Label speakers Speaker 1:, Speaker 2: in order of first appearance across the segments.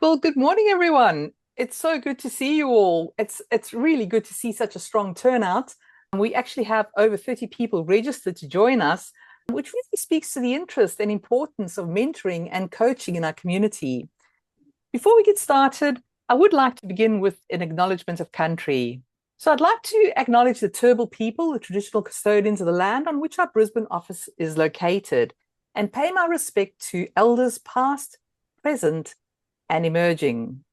Speaker 1: Well, good morning, everyone. It's so good to see you all. It's really good to see such a strong turnout. We actually have over 30 people registered to join us, which really speaks to the interest and importance of mentoring and coaching in our community. Before we get started, I would like to begin with an acknowledgement of country. So I'd like to acknowledge the Turrbal people, the traditional custodians of the land on which our Brisbane office is located, and pay my respect to elders past, present, and emerging.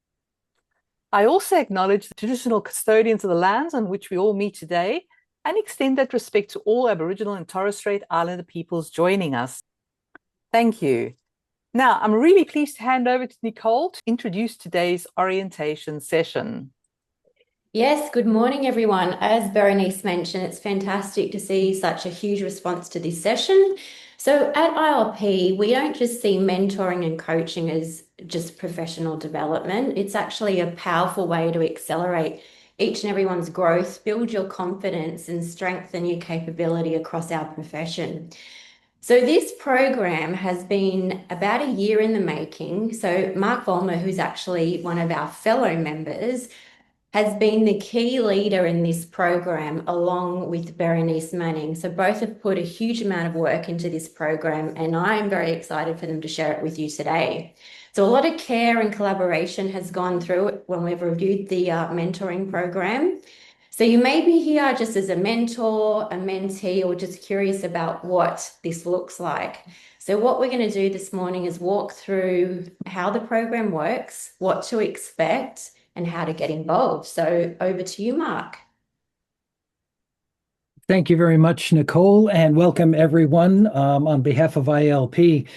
Speaker 1: I also acknowledge the traditional custodians of the lands on which we all meet today and extend that respect to all Aboriginal and Torres Strait Islander peoples joining us. Thank you. Now, I'm really pleased to hand over to Nicole to introduce today's orientation session.
Speaker 2: Yes, good morning, everyone. As Berenice mentioned, it's fantastic to see such a huge response to this session. So at ILP, we don't just see mentoring and coaching as just professional development. It's actually a powerful way to accelerate each and everyone's growth, build your confidence, and strengthen your capability across our profession. So this program has been about a year in the making. So Mark Vollmer, who's actually one of our fellow members, has been the key leader in this program along with Berenice Manning. So both have put a huge amount of work into this program, and I am very excited for them to share it with you today. So a lot of care and collaboration has gone through it when we've reviewed the mentoring program. So you may be here just as a mentor, a mentee, or just curious about what this looks like. So what we're going to do this morning is walk through how the program works, what to expect, and how to get involved. So over to you, Mark.
Speaker 3: Thank you very much, Nicole, and welcome everyone. On behalf of ILP,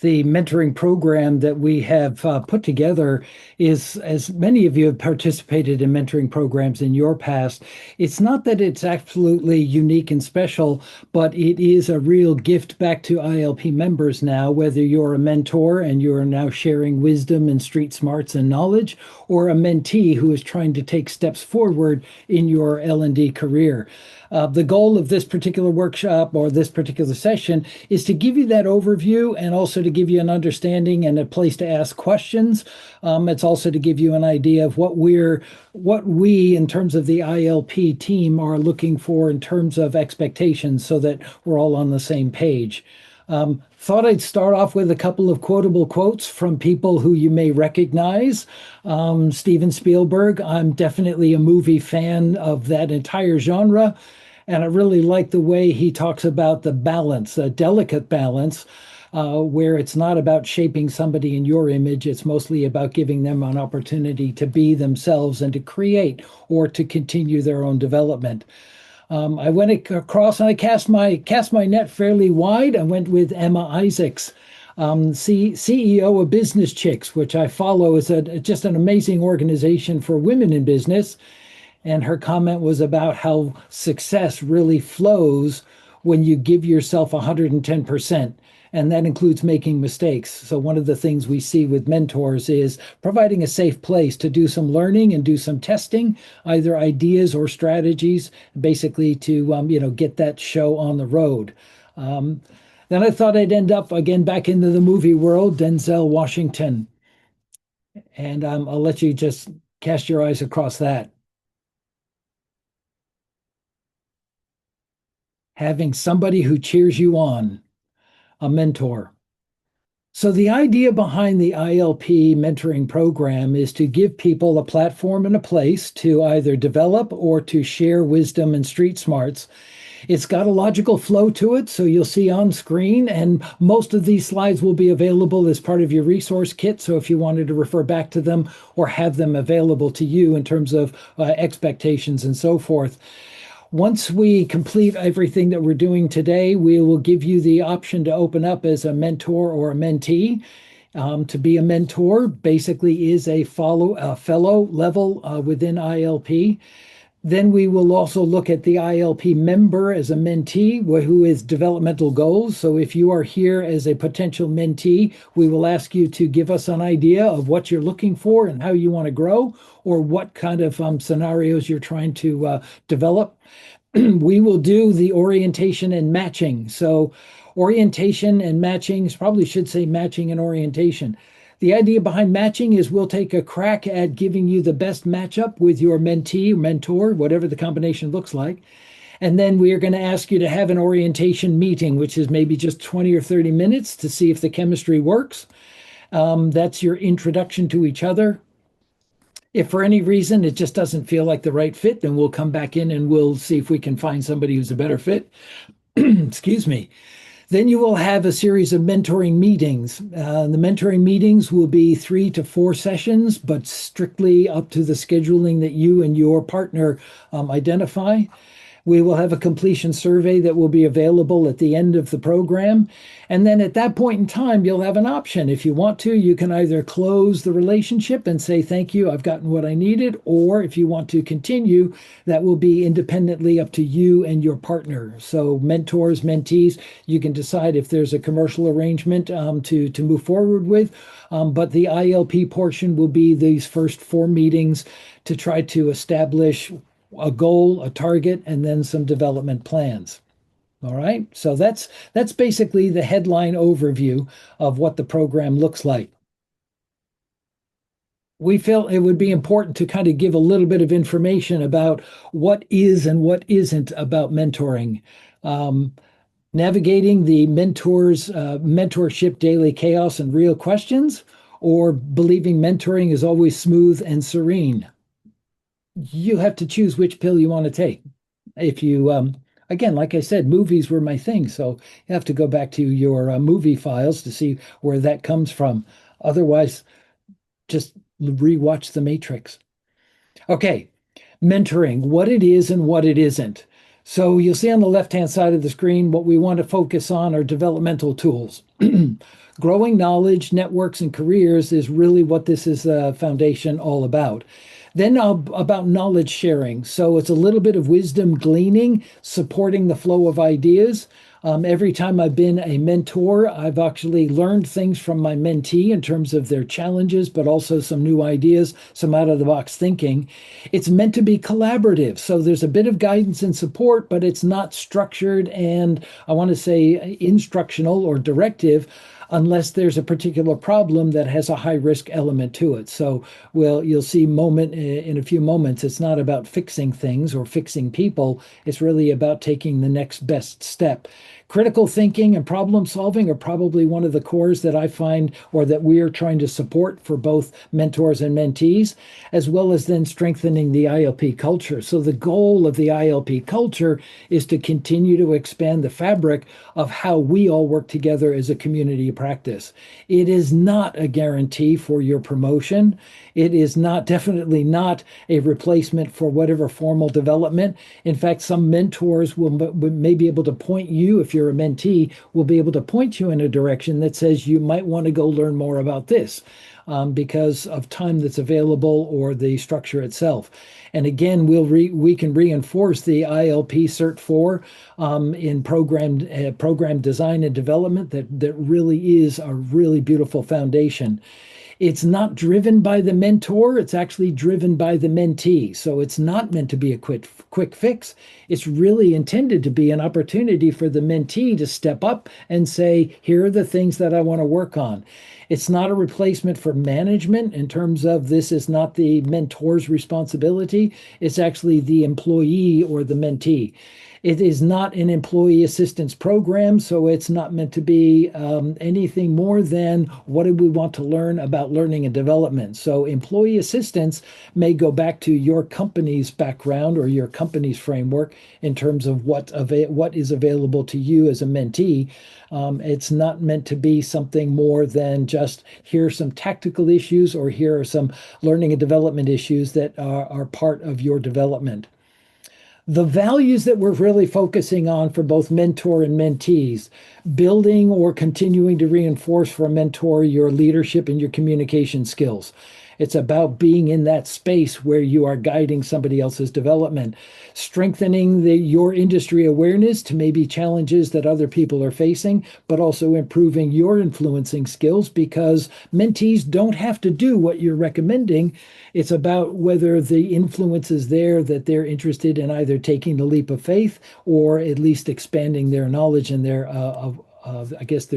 Speaker 3: the mentoring program that we have put together is, as many of you have participated in mentoring programs in your past, it's not that it's absolutely unique and special, but it is a real gift back to ILP members now, whether you're a mentor and you're now sharing wisdom and street smarts and knowledge, or a mentee who is trying to take steps forward in your L&D career. The goal of this particular workshop or this particular session is to give you that overview and also to give you an understanding and a place to ask questions. It's also to give you an idea of what we, in terms of the ILP team, are looking for in terms of expectations so that we're all on the same page. Thought I'd start off with a couple of quotable quotes from people who you may recognize. Steven Spielberg, I'm definitely a movie fan of that entire genre. And I really like the way he talks about the balance, a delicate balance, where it's not about shaping somebody in your image. It's mostly about giving them an opportunity to be themselves and to create or to continue their own development. I went across and I cast my net fairly wide. I went with Emma Isaacs, CEO of Business Chicks, which I follow as just an amazing organization for women in business. And her comment was about how success really flows when you give yourself 110%. And that includes making mistakes. So one of the things we see with mentors is providing a safe place to do some learning and do some testing, either ideas or strategies, basically to get that show on the road. Then I thought I'd end up again back into the movie world, Denzel Washington. And I'll let you just cast your eyes across that. Having somebody who cheers you on, a mentor. So the idea behind the ILP mentoring program is to give people a platform and a place to either develop or to share wisdom and street smarts. It's got a logical flow to it, so you'll see on screen, and most of these slides will be available as part of your resource kit. So if you wanted to refer back to them or have them available to you in terms of expectations and so forth. Once we complete everything that we're doing today, we will give you the option to open up as a mentor or a mentee. To be a mentor basically is a fellow level within ILP. Then we will also look at the ILP member as a mentee who is developmental goals. So if you are here as a potential mentee, we will ask you to give us an idea of what you're looking for and how you want to grow, or what kind of scenarios you're trying to develop. We will do the orientation and matching. So orientation and matching, probably should say matching and orientation. The idea behind matching is we'll take a crack at giving you the best matchup with your mentee, mentor, whatever the combination looks like. And then we are going to ask you to have an orientation meeting, which is maybe just 20 or 30 minutes to see if the chemistry works. That's your introduction to each other. If for any reason it just doesn't feel like the right fit, then we'll come back in and we'll see if we can find somebody who's a better fit. Excuse me. Then you will have a series of mentoring meetings. The mentoring meetings will be 3 to 4 sessions, but strictly up to the scheduling that you and your partner identify. We will have a completion survey that will be available at the end of the program. And then at that point in time, you'll have an option. If you want to, you can either close the relationship and say, thank you, I've gotten what I needed. Or if you want to continue, that will be independently up to you and your partner. So mentors, mentees, you can decide if there's a commercial arrangement to move forward with. But the ILP portion will be these first 4 meetings to try to establish a goal, a target, and then some development plans. All right. So that's basically the headline overview of what the program looks like. We felt it would be important to kind of give a little bit of information about what is and what isn't about mentoring. Navigating the mentorship daily chaos and real questions, or believing mentoring is always smooth and serene. You have to choose which pill you want to take. If you, again, like I said, movies were my thing, so you have to go back to your movie files to see where that comes from. Otherwise, just rewatch The Matrix. Okay, mentoring, what it is and what it isn't. So you'll see on the left-hand side of the screen, what we want to focus on are developmental tools. Growing knowledge, networks, and careers is really what this is a foundation all about. Then about knowledge sharing. So it's a little bit of wisdom gleaning, supporting the flow of ideas. Every time I've been a mentor, I've actually learned things from my mentee in terms of their challenges, but also some new ideas, some out of the box thinking. It's meant to be collaborative. So there's a bit of guidance and support, but it's not structured and I want to say instructional or directive, unless there's a particular problem that has a high risk element to it. So you'll see in a few moments, it's not about fixing things or fixing people. It's really about taking the next best step. Critical thinking and problem solving are probably one of the cores that I find or that we are trying to support for both mentors and mentees, as well as then strengthening the ILP culture. So the goal of the ILP culture is to continue to expand the fabric of how we all work together as a community of practice. It is not a guarantee for your promotion. It is definitely not a replacement for whatever formal development. In fact, some mentors may be able to point you, if you're a mentee, will be able to point you in a direction that says you might want to go learn more about this because of time that's available or the structure itself. And again, we can reinforce the ILP Cert 4 in program design and development that really is a really beautiful foundation. It's not driven by the mentor, it's actually driven by the mentee. So it's not meant to be a quick fix. It's really intended to be an opportunity for the mentee to step up and say, here are the things that I want to work on. It's not a replacement for management in terms of this is not the mentor's responsibility. It's actually the employee or the mentee. It is not an employee assistance program, so it's not meant to be anything more than what do we want to learn about learning and development. So employee assistance may go back to your company's background or your company's framework in terms of what is available to you as a mentee. It's not meant to be something more than just here are some tactical issues or here are some learning and development issues that are part of your development. The values that we're really focusing on for both mentor and mentees, building or continuing to reinforce for a mentor your leadership and your communication skills. It's about being in that space where you are guiding somebody else's development, strengthening your industry awareness to maybe challenges that other people are facing, but also improving your influencing skills because mentees don't have to do what you're recommending. It's about whether the influence is there that they're interested in either taking the leap of faith or at least expanding their knowledge and their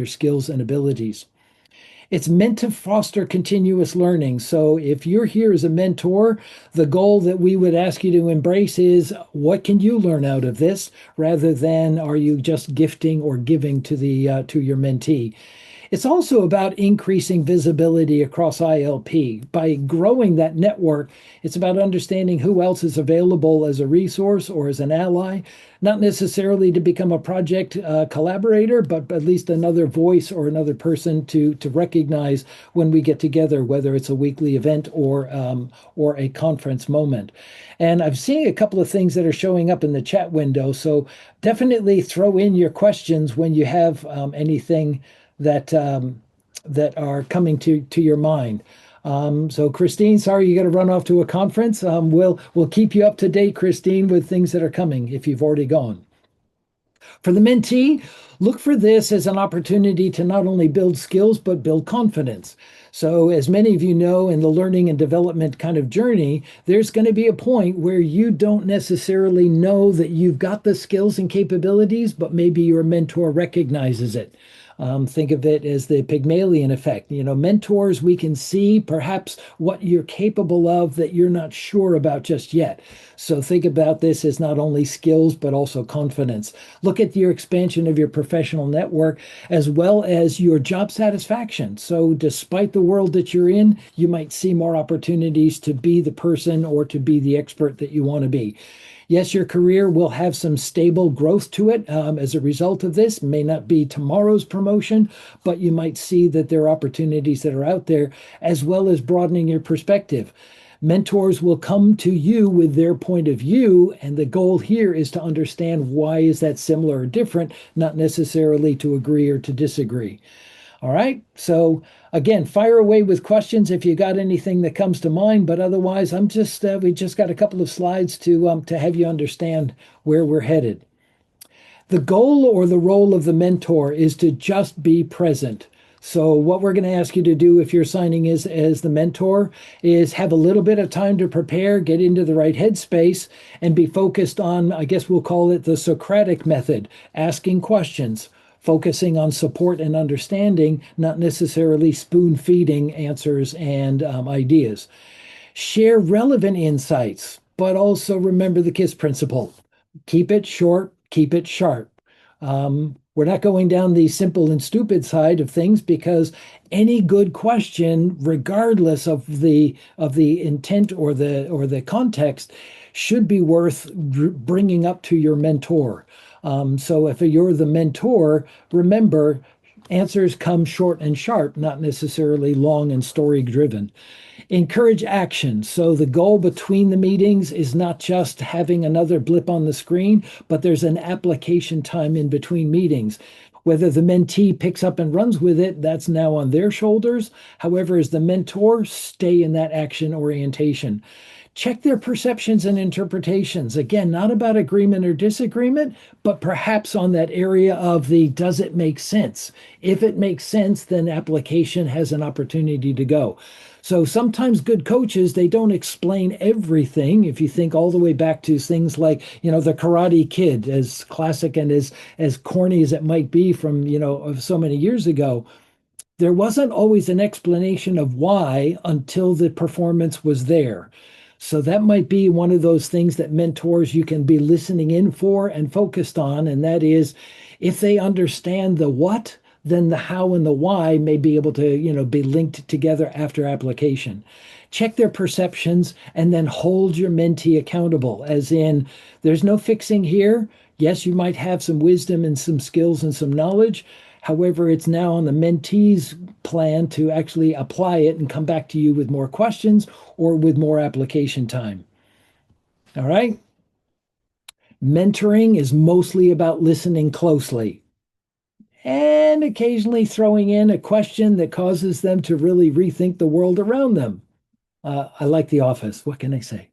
Speaker 3: skills and abilities. It's meant to foster continuous learning. So if you're here as a mentor, the goal that we would ask you to embrace is what can you learn out of this rather than are you just gifting or giving to the to your mentee. It's also about increasing visibility across ILP. By growing that network, it's about understanding who else is available as a resource or as an ally, not necessarily to become a project collaborator, but at least another voice or another person to recognize when we get together, whether it's a weekly event or a conference moment. And I've seen a couple of things that are showing up in the chat window, so definitely throw in your questions when you have anything that are coming to your mind. So Christine, sorry you got to run off to a conference. We'll keep you up to date, Christine, with things that are coming if you've already gone. For the mentee, look for this as an opportunity to not only build skills but build confidence. So, as many of you know, in the learning and development kind of journey, there's going to be a point where you don't necessarily know that you've got the skills and capabilities, but maybe your mentor recognizes it. Think of it as the Pygmalion effect. You know, mentors, we can see perhaps what you're capable of that you're not sure about just yet. So think about this as not only skills, but also confidence. Look at your expansion of your professional network as well as your job satisfaction. So despite the world that you're in, you might see more opportunities to be the person or to be the expert that you want to be. Yes, your career will have some stable growth to it as a result of this. May not be tomorrow's promotion, but you might see that there are opportunities that are out there, as well as broadening your perspective. Mentors will come to you with their point of view, and the goal here is to understand why is that similar or different, not necessarily to agree or to disagree. All right, so again, fire away with questions if you got anything that comes to mind, but otherwise, we just got a couple of slides to have you understand where we're headed. The goal or the role of the mentor is to just be present. So what we're going to ask you to do if you're signing as the mentor is have a little bit of time to prepare, get into the right headspace, and be focused on, I guess we'll call it the Socratic method, asking questions, focusing on support and understanding, not necessarily spoon feeding answers and ideas. Share relevant insights, but also remember the KISS principle. Keep it short, keep it sharp. We're not going down the simple and stupid side of things because any good question, regardless of the intent or the context, should be worth bringing up to your mentor. So if you're the mentor, remember answers come short and sharp, not necessarily long and story driven. Encourage action. So the goal between the meetings is not just having another blip on the screen, but there's an application time in between meetings. Whether the mentee picks up and runs with it, that's now on their shoulders. However, as the mentor, stay in that action orientation. Check their perceptions and interpretations. Again, not about agreement or disagreement, but perhaps on that area of the does it make sense? If it makes sense, then application has an opportunity to go. So sometimes good coaches, they don't explain everything. If you think all the way back to things like, the Karate Kid, as classic and as corny as it might be from, of so many years ago, there wasn't always an explanation of why until the performance was there. So that might be one of those things that mentors you can be listening in for and focused on. And that is, if they understand the what, then the how and the why may be able to, be linked together after application. Check their perceptions and then hold your mentee accountable, as in, there's no fixing here. Yes, you might have some wisdom and some skills and some knowledge. However, it's now on the mentee's plan to actually apply it and come back to you with more questions or with more application time. All right? Mentoring is mostly about listening closely and occasionally throwing in a question that causes them to really rethink the world around them. I like The Office. What can I say?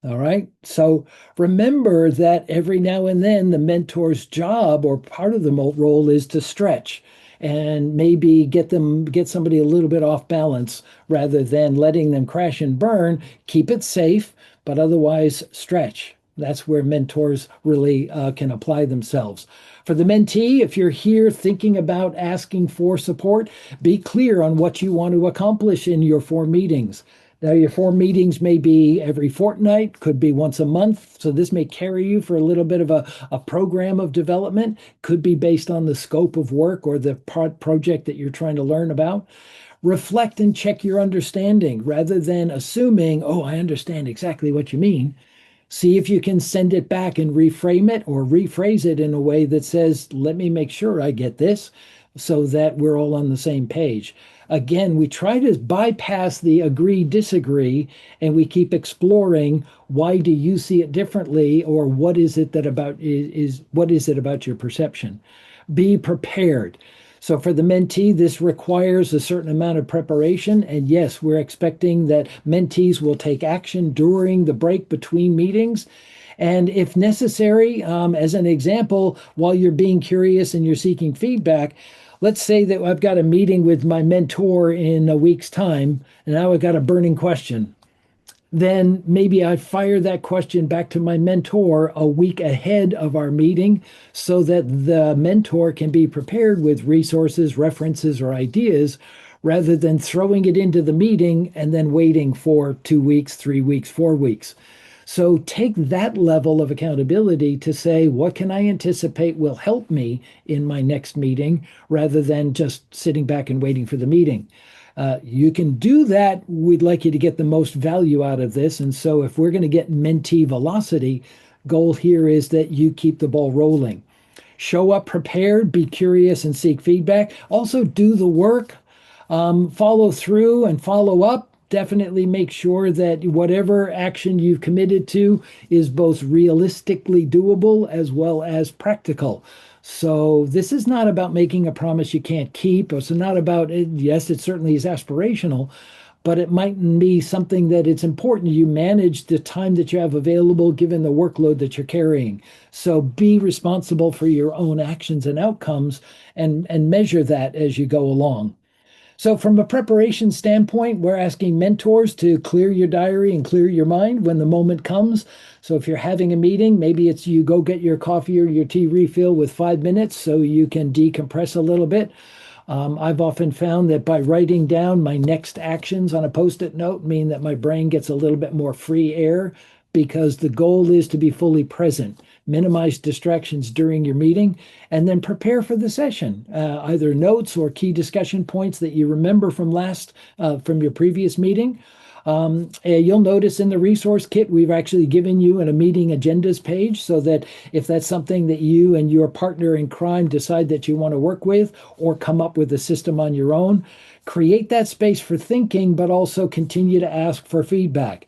Speaker 3: All right. So remember that every now and then the mentor's job or part of the role is to stretch and maybe get somebody a little bit off balance rather than letting them crash and burn. Keep it safe, but otherwise stretch. That's where mentors really can apply themselves. For the mentee, if you're here thinking about asking for support, be clear on what you want to accomplish in your 4 meetings. Now, your 4 meetings may be every fortnight, could be once a month. So this may carry you for a little bit of a program of development, could be based on the scope of work or the project that you're trying to learn about. Reflect and check your understanding rather than assuming, oh, I understand exactly what you mean. See if you can send it back and reframe it or rephrase it in a way that says, let me make sure I get this so that we're all on the same page. Again, we try to bypass the agree disagree and we keep exploring why do you see it differently or what is it that about is what is it about your perception? Be prepared. So for the mentee, this requires a certain amount of preparation. And yes, we're expecting that mentees will take action during the break between meetings. And if necessary, as an example, while you're being curious and you're seeking feedback, let's say that I've got a meeting with my mentor in a week's time, and now I've got a burning question. Then maybe I fire that question back to my mentor a week ahead of our meeting so that the mentor can be prepared with resources, references, or ideas rather than throwing it into the meeting and then waiting for 2 weeks, 3 weeks, 4 weeks. So take that level of accountability to say, what can I anticipate will help me in my next meeting rather than just sitting back and waiting for the meeting. You can do that. We'd like you to get the most value out of this. And so if we're going to get mentee velocity, goal here is that you keep the ball rolling. Show up prepared, be curious, and seek feedback. Also do the work, follow through and follow up. Definitely make sure that whatever action you've committed to is both realistically doable as well as practical. So this is not about making a promise you can't keep. It's not about it. Yes, it certainly is aspirational, but it might be something that it's important you manage the time that you have available given the workload that you're carrying. So be responsible for your own actions and outcomes and measure that as you go along. So, from a preparation standpoint, we're asking mentors to clear your diary and clear your mind when the moment comes. So, if you're having a meeting, maybe it's you go get your coffee or your tea refill with 5 minutes so you can decompress a little bit. I've often found that by writing down my next actions on a post-it note mean that my brain gets a little bit more free air because the goal is to be fully present, minimize distractions during your meeting, and then prepare for the session, either notes or key discussion points that you remember from your previous meeting. You'll notice in the resource kit, we've actually given you a meeting agendas page so that if that's something that you and your partner in crime decide that you want to work with or come up with a system on your own, create that space for thinking, but also continue to ask for feedback.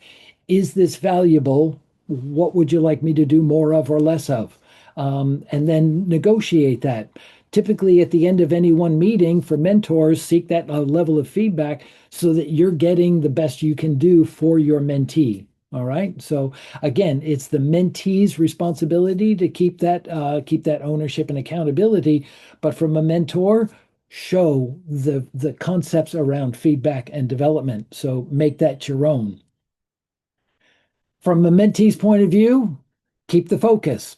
Speaker 3: Is this valuable? What would you like me to do more of or less of? And then negotiate that. Typically, at the end of any one meeting for mentors, seek that level of feedback so that you're getting the best you can do for your mentee. All right. So again, it's the mentee's responsibility to keep that ownership and accountability. But from a mentor, show the concepts around feedback and development. So make that your own. From the mentee's point of view, keep the focus.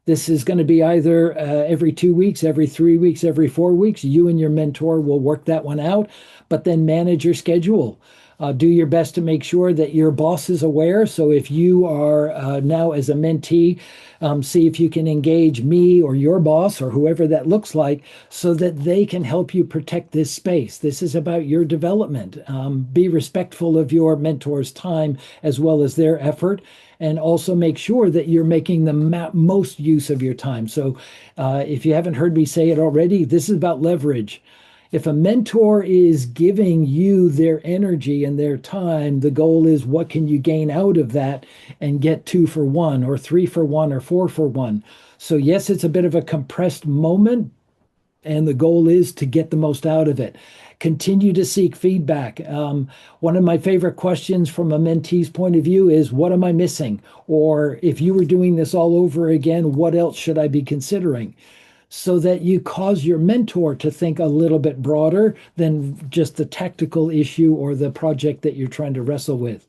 Speaker 3: This is going to be either every 2 weeks, every 3 weeks, every 4 weeks. You and your mentor will work that one out, but then manage your schedule. Do your best to make sure that your boss is aware. So if you are now as a mentee, see if you can engage me or your boss or whoever that looks like so that they can help you protect this space. This is about your development. Be respectful of your mentor's time as well as their effort. And also make sure that you're making the most use of your time. So if you haven't heard me say it already, this is about leverage. If a mentor is giving you their energy and their time, the goal is what can you gain out of that and get 2 for 1 or 3 for 1 or 4 for 1. So yes, it's a bit of a compressed moment, and the goal is to get the most out of it. Continue to seek feedback. One of my favorite questions from a mentee's point of view is, what am I missing? Or if you were doing this all over again, what else should I be considering? So that you cause your mentor to think a little bit broader than just the tactical issue or the project that you're trying to wrestle with.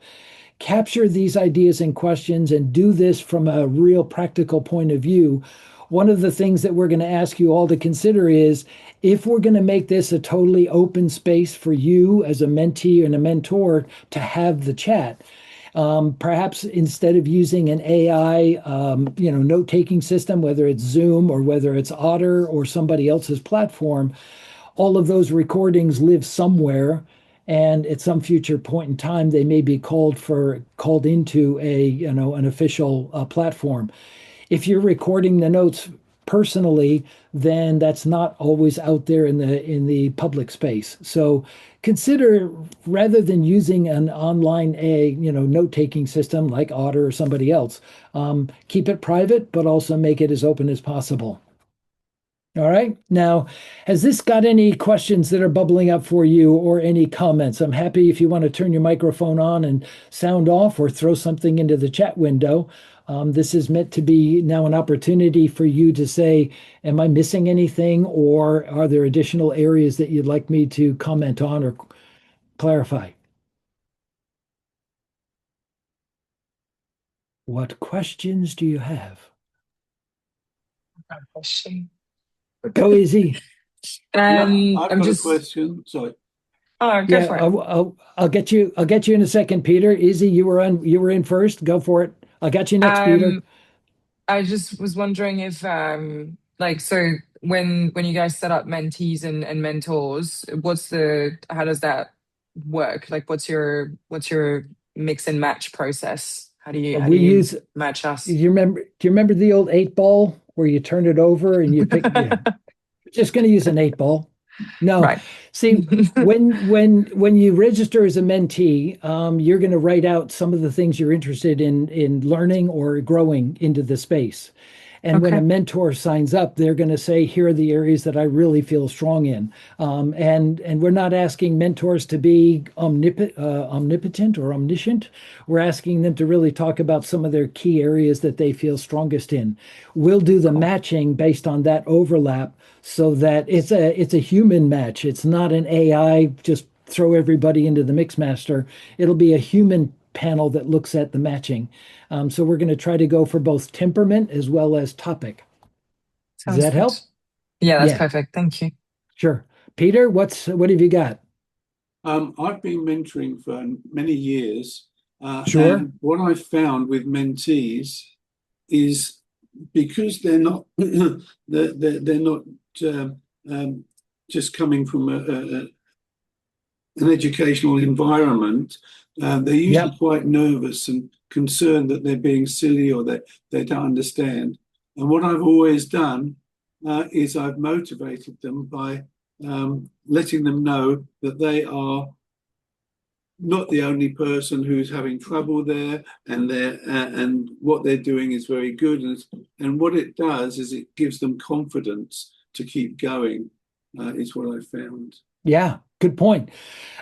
Speaker 3: capture these ideas and questions and do this from a real practical point of view, one of the things that we're going to ask you all to consider is if we're going to make this a totally open space for you as a mentee and a mentor to have the chat. Perhaps instead of using an AI, note-taking system, whether it's Zoom or whether it's Otter or somebody else's platform, all of those recordings live somewhere, and at some future point in time, they may be called into an official platform. If you're recording the notes personally, then that's not always out there in the public space. So consider, rather than using an online note-taking system like Otter or somebody else, keep it private, but also make it as open as possible. All right. Now, has this got any questions that are bubbling up for you or any comments? I'm happy if you want to turn your microphone on and sound off or throw something into the chat window. This is meant to be now an opportunity for you to say, am I missing anything, or are there additional areas that you'd like me to comment on or clarify? What questions do you have?
Speaker 4: Question.
Speaker 3: Go easy.
Speaker 5: I've
Speaker 4: I'm
Speaker 5: got
Speaker 4: just.
Speaker 5: a question. Sorry.
Speaker 4: Oh, go for it.
Speaker 3: I'll get you in a second, Peter. Izzy, you were in first. Go for it. I got you next, Peter.
Speaker 4: I just was wondering if, so when you guys set up mentees and mentors, how does that work? Like, what's your mix and match process? How do
Speaker 3: We
Speaker 4: you
Speaker 3: use.
Speaker 4: match us?
Speaker 3: Do you remember the old 8-ball where you turn it over and you pick? Yeah. Just going to use an 8-ball. No.
Speaker 4: Right.
Speaker 3: See, when you register as a mentee, you're going to write out some of the things you're interested in learning or growing into the space. And when a mentor signs up, they're going to say, here are the areas that I really feel strong in. And we're not asking mentors to be omnipotent or omniscient. We're asking them to really talk about some of their key areas that they feel strongest in. We'll do the matching based on that overlap so that it's a human match. It's not an AI, just throw everybody into the Mixmaster. It'll be a human panel that looks at the matching. So we're going to try to go for both temperament as well as topic. Does that help?
Speaker 4: Yeah, that's perfect. Thank you.
Speaker 3: Sure. Peter, what have you got?
Speaker 5: I've been mentoring for many years.
Speaker 3: Sure.
Speaker 5: And what I've found with mentees is because they're not they're not just coming from an educational environment. They're usually quite nervous and concerned that they're being silly or that they don't understand. And what I've always done is I've motivated them by letting them know that they are not the only person who's having trouble there, and what they're doing is very good. And what it does is it gives them confidence to keep going, is what I found.
Speaker 3: Yeah, good point.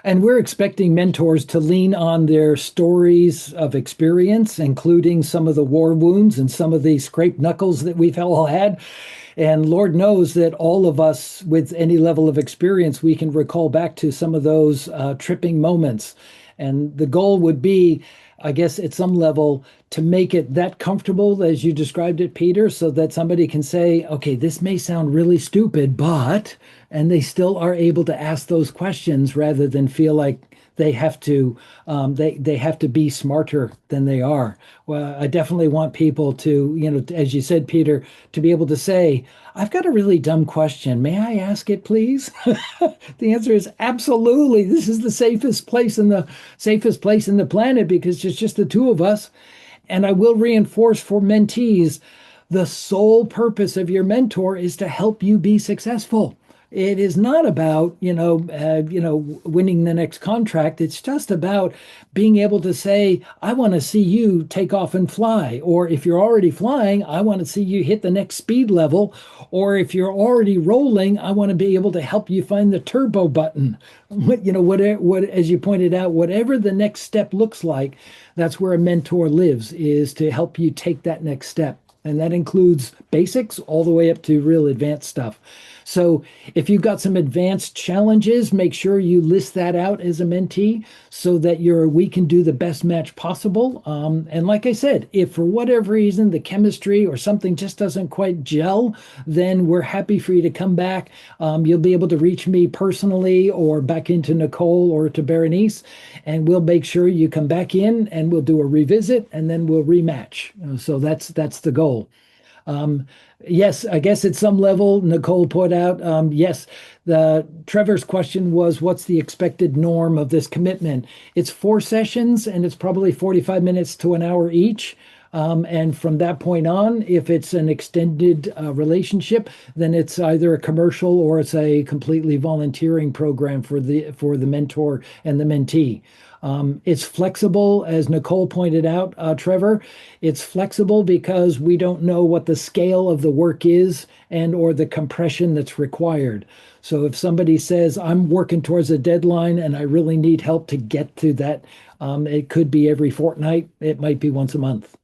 Speaker 3: And we're expecting mentors to lean on their stories of experience, including some of the war wounds and some of the scraped knuckles that we've all had. And Lord knows that all of us with any level of experience, we can recall back to some of those tripping moments. And the goal would be, I guess, at some level, to make it that comfortable as you described it, Peter, so that somebody can say, okay, this may sound really stupid, but, and they still are able to ask those questions rather than feel like they have to they have to be smarter than they are. Well, I definitely want people to, as you said, Peter, to be able to say, I've got a really dumb question. May I ask it, please? The answer is absolutely. This is the safest place in the planet because it's just the two of us. And I will reinforce for mentees, the sole purpose of your mentor is to help you be successful. It is not about, winning the next contract. It's just about being able to say, I want to see you take off and fly. Or if you're already flying, I want to see you hit the next speed level. Or if you're already rolling, I want to be able to help you find the turbo button. As you pointed out, whatever the next step looks like, that's where a mentor lives, is to help you take that next step. And that includes basics all the way up to real advanced stuff. So if you've got some advanced challenges, make sure you list that out as a mentee so that we can do the best match possible. And like I said, if for whatever reason the chemistry or something just doesn't quite gel, then we're happy for you to come back. You'll be able to reach me personally or back into Nicole or to Berenice, and we'll make sure you come back in and we'll do a revisit and then we'll rematch. So that's the goal. Yes, I guess at some level, Nicole put out, yes, Trevor's question was, what's the expected norm of this commitment? It's 4 sessions and it's probably 45 minutes to an hour each. And from that point on, if it's an extended relationship, then it's either a commercial or it's a completely volunteering program for the mentor and the mentee. It's flexible, as Nicole pointed out, Trevor. It's flexible because we don't know what the scale of the work is and or the compression that's required. So if somebody says, I'm working towards a deadline and I really need help to get to that, it could be every fortnight. It might be once a month.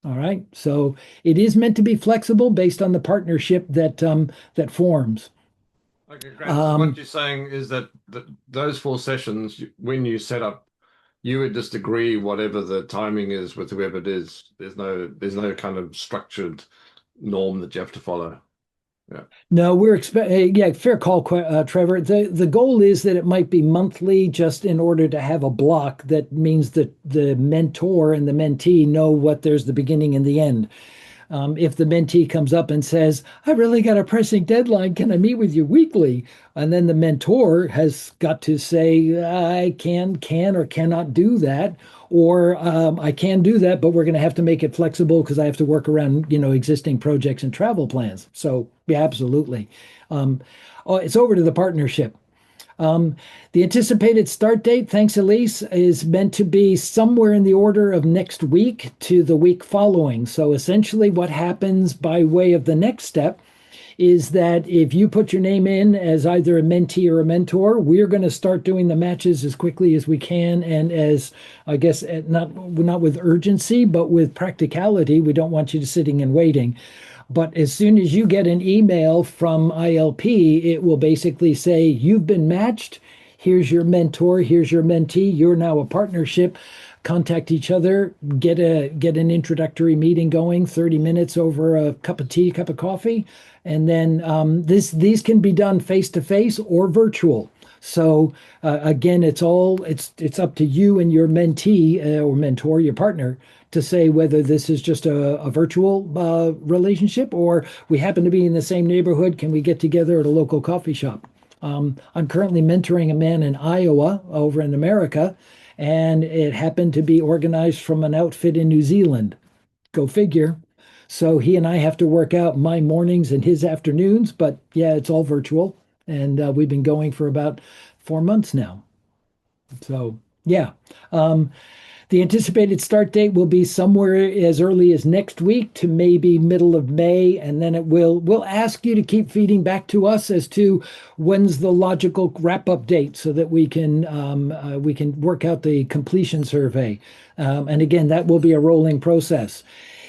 Speaker 3: All right. So it is meant to be flexible based on the partnership that forms.
Speaker 6: Okay, great. So what you're saying is that those 4 sessions, when you set up, you would just agree whatever the timing is with whoever it is. There's no kind of structured norm that you have to follow. Yeah.
Speaker 3: No, yeah, fair call, Trevor. The goal is that it might be monthly, just in order to have a block that means that the mentor and the mentee know what there's the beginning and the end. If the mentee comes up and says, I really got a pressing deadline, can I meet with you weekly? And then the mentor has got to say, I can or cannot do that. Or I can do that, but we're going to have to make it flexible because I have to work around, existing projects and travel plans. So, yeah, absolutely. It's over to the partnership. The anticipated start date, thanks Elise, is meant to be somewhere in the order of next week to the week following. So essentially what happens by way of the next step is that if you put your name in as either a mentee or a mentor, we're going to start doing the matches as quickly as we can, and as, I guess, not with urgency, but with practicality. We don't want you sitting and waiting. But as soon as you get an email from ILP, it will basically say, you've been matched. Here's your mentor. Here's your mentee. You're now a partnership. Contact each other. Get an introductory meeting going, 30 minutes over a cup of tea, cup of coffee. And then these can be done face-to-face or virtual. So again, it's up to you and your mentee or mentor, your partner, to say whether this is just a virtual relationship or we happen to be in the same neighborhood. Can we get together at a local coffee shop? I'm currently mentoring a man in Iowa over in America, and it happened to be organized from an outfit in New Zealand. Go figure. So he and I have to work out my mornings and his afternoons, but yeah, it's all virtual. And we've been going for about 4 months now. So yeah. The anticipated start date will be somewhere as early as next week to maybe middle of May, and then we'll ask you to keep feeding back to us as to when's the logical wrap-up date so that we can work out the completion survey. And again, that will be a rolling process.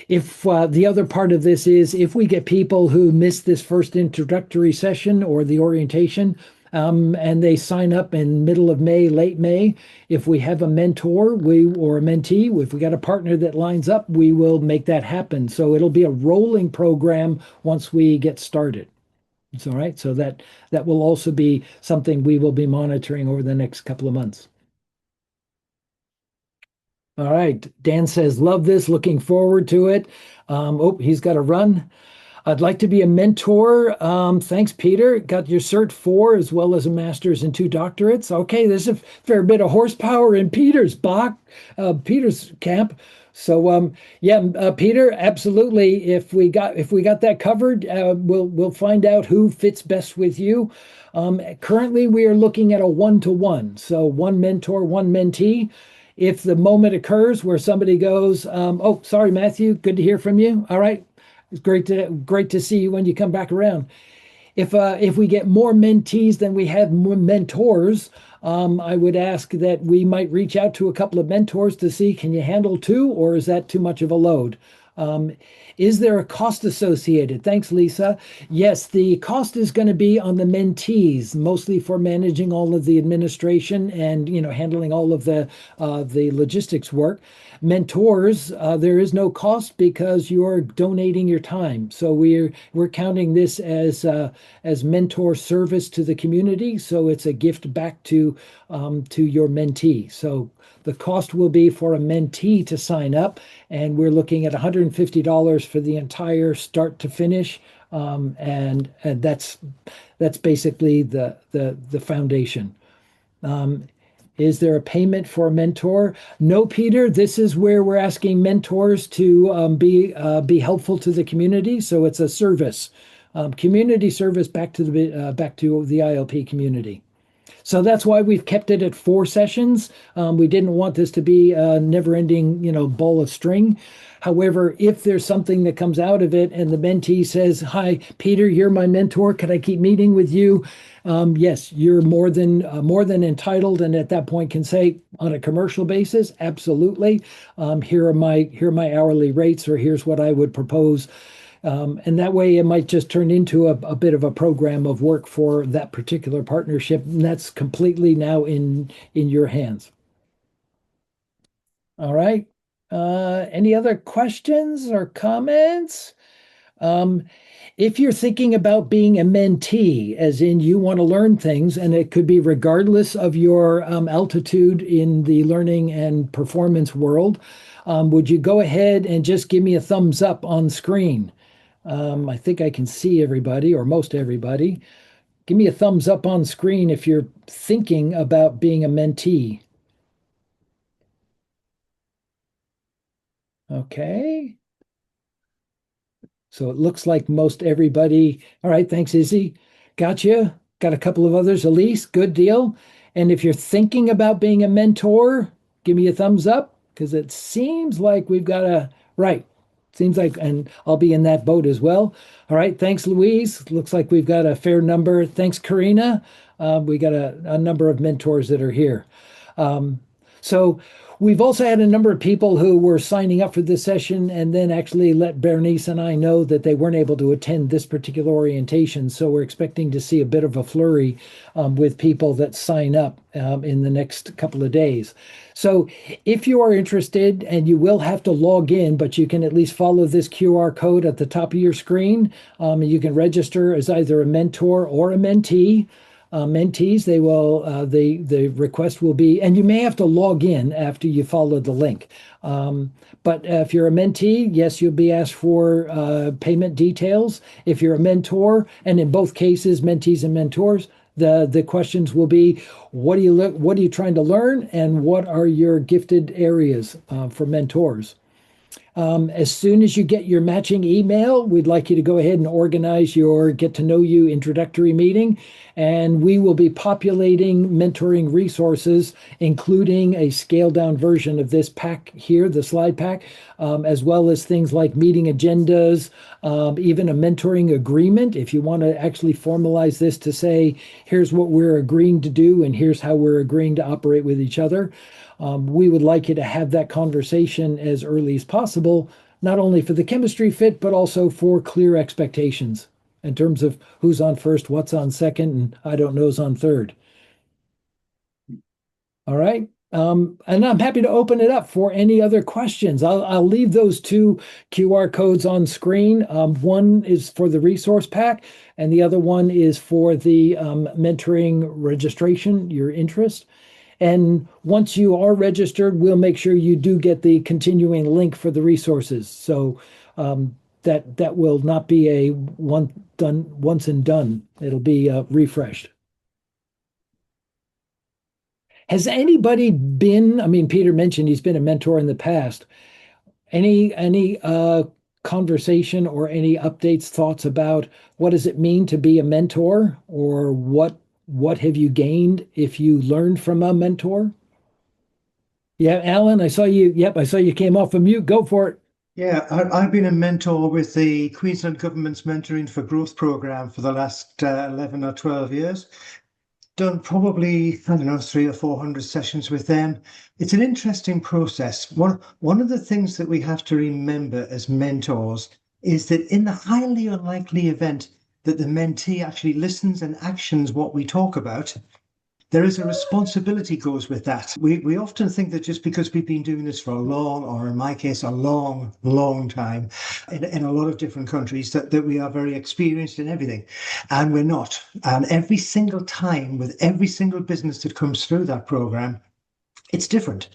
Speaker 3: If the other part of this is if we get people who miss this first introductory session or the orientation, and they sign up in middle of May, late May, if we have a mentor or a mentee, if we got a partner that lines up, we will make that happen. So it'll be a rolling program once we get started. It's all right. So that will also be something we will be monitoring over the next couple of months. All right. Dan says, love this, looking forward to it. He's got to run. I'd like to be a mentor. Thanks, Peter. Got your Cert 4 as well as a master's and 2 doctorates. Okay, there's a fair bit of horsepower in Peter's camp. So Peter, absolutely. If we got that covered, we'll find out who fits best with you. Currently, we are looking at a 1-to-1, so 1 mentor, 1 mentee. If the moment occurs where somebody goes, sorry, Matthew, good to hear from you. All right. It's great to see you when you come back around. If we get more mentees than we have more mentors, I would ask that we might reach out to a couple of mentors to see, can you handle 2, or is that too much of a load? Is there a cost associated? Thanks, Lisa. Yes, the cost is going to be on the mentees, mostly for managing all of the administration and handling all of the logistics work. Mentors, there is no cost because you're donating your time. So we're counting this as mentor service to the community. So it's a gift back to your mentee. So the cost will be for a mentee to sign up, and we're looking at $150 for the entire start to finish, and that's basically the foundation. Is there a payment for a mentor? No, Peter. This is where we're asking mentors to be helpful to the community. So it's a service, community service back to the ILP community. So that's why we've kept it at 4 sessions. We didn't want this to be a never-ending, ball of string. However, if there's something that comes out of it and the mentee says, "Hi, Peter, you're my mentor. Can I keep meeting with you?" Yes, you're more than entitled, and at that point can say, on a commercial basis, absolutely. Here are my hourly rates, or here's what I would propose. And that way it might just turn into a bit of a program of work for that particular partnership. And that's completely now in your hands. All right. Any other questions or comments? If you're thinking about being a mentee, as in you want to learn things, and it could be regardless of your altitude in the learning and performance world, would you go ahead and just give me a thumbs up on screen? I think I can see everybody, or most everybody. Give me a thumbs up on screen if you're thinking about being a mentee. Okay. So it looks like most everybody. All right, thanks, Izzy. Gotcha. Got a couple of others. Elise, good deal. And if you're thinking about being a mentor, give me a thumbs up, because it seems like we've got right. Seems like, and I'll be in that boat as well. All right, thanks, Louise. Looks like we've got a fair number. Thanks, Karina. We got a number of mentors that are here. So we've also had a number of people who were signing up for this session and then actually let Bernice and I know that they weren't able to attend this particular orientation. So we're expecting to see a bit of a flurry with people that sign up in the next couple of days. So if you are interested, and you will have to log in, but you can at least follow this QR code at the top of your screen. You can register as either a mentor or a mentee. Mentees, they will the request will be, and you may have to log in after you follow the link. But if you're a mentee, yes, you'll be asked for payment details. If you're a mentor, and in both cases, mentees and mentors, the questions will be, what are you trying to learn, and what are your gifted areas for mentors? As soon as you get your matching email, we'd like you to go ahead and organize your get to know you introductory meeting. And we will be populating mentoring resources, including a scaled down version of this pack here, the slide pack, as well as things like meeting agendas, even a mentoring agreement. If you want to actually formalize this to say, here's what we're agreeing to do, and here's how we're agreeing to operate with each other. We would like you to have that conversation as early as possible, not only for the chemistry fit, but also for clear expectations in terms of who's on first, what's on second, and I don't know's on third. All right. And I'm happy to open it up for any other questions. I'll leave those 2 QR codes on screen. One is for the resource pack, and the other one is for the mentoring registration, your interest. And once you are registered, we'll make sure you do get the continuing link for the resources. So that will not be a once and done. It'll be refreshed. Has anybody been, I mean, Peter mentioned he's been a mentor in the past. Any conversation or any updates, thoughts about what does it mean to be a mentor, or what have you gained if you learned from a mentor? Yeah, Alan, I saw you. Yep, I saw you came off of mute. Go for it.
Speaker 7: Yeah, I've been a mentor with the Queensland Government's Mentoring for Growth programme for the last 11 or 12 years. done probably, I don't know, 300 or 400 sessions with them. It's an interesting process. One of the things that we have to remember as mentors is that in the highly unlikely event that the mentee actually listens and actions what we talk about, there is a responsibility goes with that. We often think that just because we've been doing this for a long, or in my case, a long time, in a lot of different countries, that we are very experienced in everything. And we're not. And every single time with every single business that comes through that program, it's different,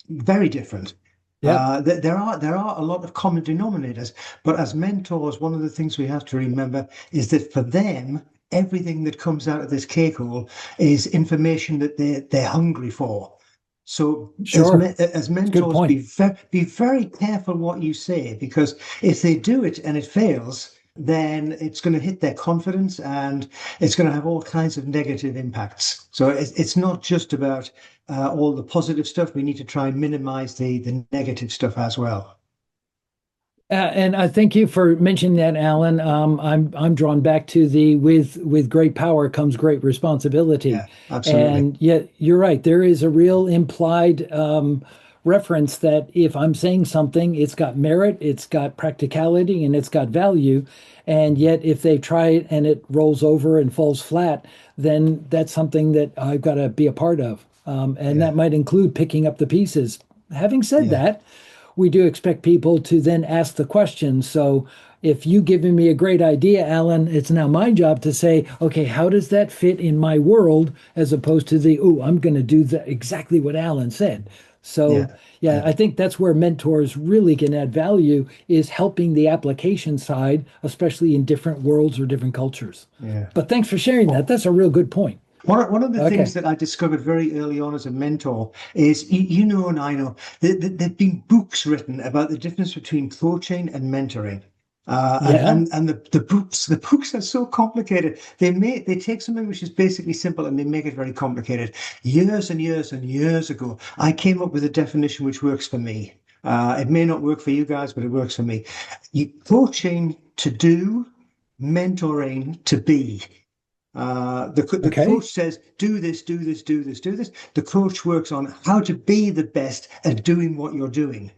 Speaker 7: very different.
Speaker 3: Yeah.
Speaker 7: There are a lot of common denominators, but as mentors, one of the things we have to remember is that for them, everything that comes out of this cake hole is information that they're hungry for. So
Speaker 3: Sure.
Speaker 7: as mentors, be very careful what you say, because if they do it and it fails, then it's going to hit their confidence and it's going to have all kinds of negative impacts. So it's not just about all the positive stuff. We need to try and minimize the negative stuff as well.
Speaker 3: And I thank you for mentioning that, Alan. I'm drawn back to the with great power comes great responsibility.
Speaker 7: Yeah, absolutely.
Speaker 3: And yet you're right. There is a real implied reference that if I'm saying something, it's got merit, it's got practicality, and it's got value. And yet if they try it and it rolls over and falls flat, then that's something that I've got to be a part of. And that might include picking up the pieces. Having said that, we do expect people to then ask the questions. So if you've given me a great idea, Alan, it's now my job to say, okay, how does that fit in my world, as opposed to I'm going to do exactly what Alan said. So I think that's where mentors really can add value, is helping the application side, especially in different worlds or different cultures.
Speaker 7: Yeah.
Speaker 3: But thanks for sharing that. That's a real good point.
Speaker 7: One of the things that I discovered very early on as a mentor is, you know, and I know, that there've been books written about the difference between coaching and mentoring. And the books are so complicated. They take something which is basically simple and they make it very complicated. Years and years and years ago, I came up with a definition which works for me. It may not work for you guys, but it works for me. Coaching to do, mentoring to be. The coach says, do this, do this, do this, do this. The coach works on how to be the best at doing what you're doing.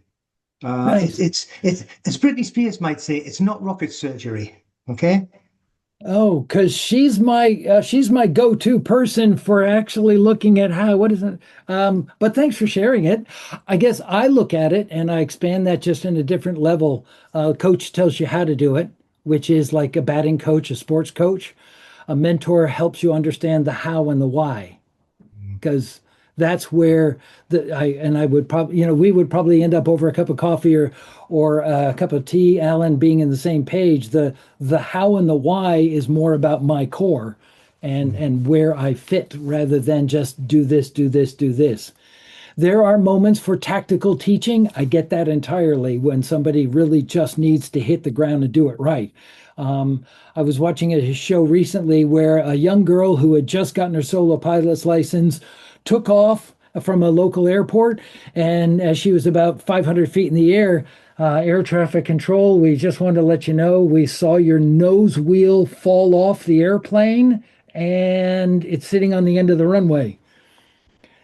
Speaker 3: Nice.
Speaker 7: It's as Britney Spears might say, it's not rocket surgery. Okay.
Speaker 3: Oh, because she's my go-to person for actually looking at what is it? But thanks for sharing it. I guess I look at it and I expand that just in a different level. Coach tells you how to do it, which is like a batting coach, a sports coach. A mentor helps you understand the how and the why, because that's where I would probably, we would probably end up over a cup of coffee or a cup of tea, Alan, being in the same page. The how and the why is more about my core and where I fit, rather than just do this, do this, do this. There are moments for tactical teaching. I get that entirely, when somebody really just needs to hit the ground and do it right. I was watching a show recently where a young girl who had just gotten her solo pilot's license took off from a local airport, and as she was about 500 feet in the air, air traffic control, we just wanted to let you know we saw your nose wheel fall off the airplane and it's sitting on the end of the runway.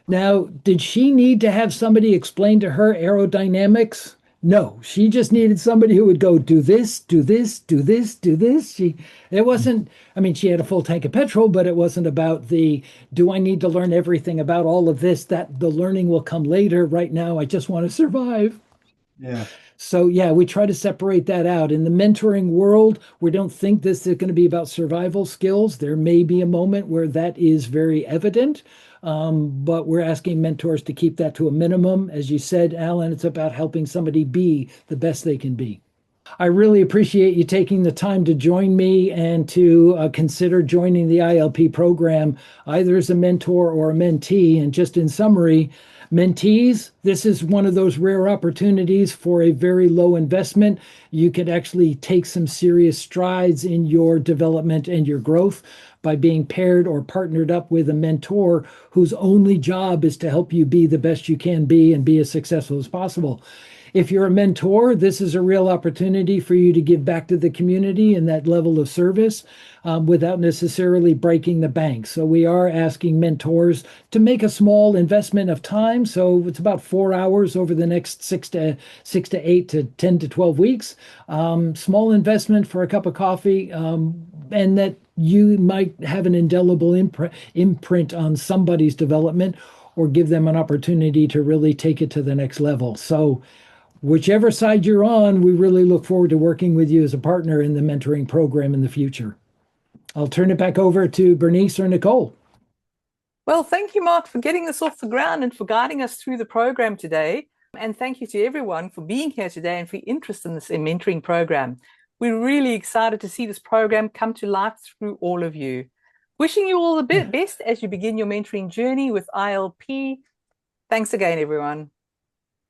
Speaker 3: Now, did she need to have somebody explain to her aerodynamics? No, she just needed somebody who would go, do this, do this, do this, do this. She had a full tank of petrol, but it wasn't about do I need to learn everything about all of this? That the learning will come later. Right now, I just want to survive.
Speaker 7: Yeah.
Speaker 3: So we try to separate that out. In the mentoring world, we don't think this is going to be about survival skills. There may be a moment where that is very evident. But we're asking mentors to keep that to a minimum. As you said, Alan, it's about helping somebody be the best they can be. I really appreciate you taking the time to join me and to consider joining the ILP program, either as a mentor or a mentee. And just in summary, mentees, this is one of those rare opportunities for a very low investment. You could actually take some serious strides in your development and your growth by being paired or partnered up with a mentor whose only job is to help you be the best you can be and be as successful as possible. if you're a mentor, this is a real opportunity for you to give back to the community and that level of service without necessarily breaking the bank. So we are asking mentors to make a small investment of time. So it's about 4 hours over the next 6 to 8 to 10 to 12 weeks. Small investment for a cup of coffee, and that you might have an indelible imprint on somebody's development or give them an opportunity to really take it to the next level. So whichever side you're on, we really look forward to working with you as a partner in the mentoring program in the future. I'll turn it back over to Bernice or Nicole.
Speaker 1: Well, thank you, Mark, for getting this off the ground and for guiding us through the program today. And thank you to everyone for being here today and for your interest in this mentoring program. We're really excited to see this program come to life through all of you. Wishing you all the best as you begin your mentoring journey with ILP. Thanks again, everyone.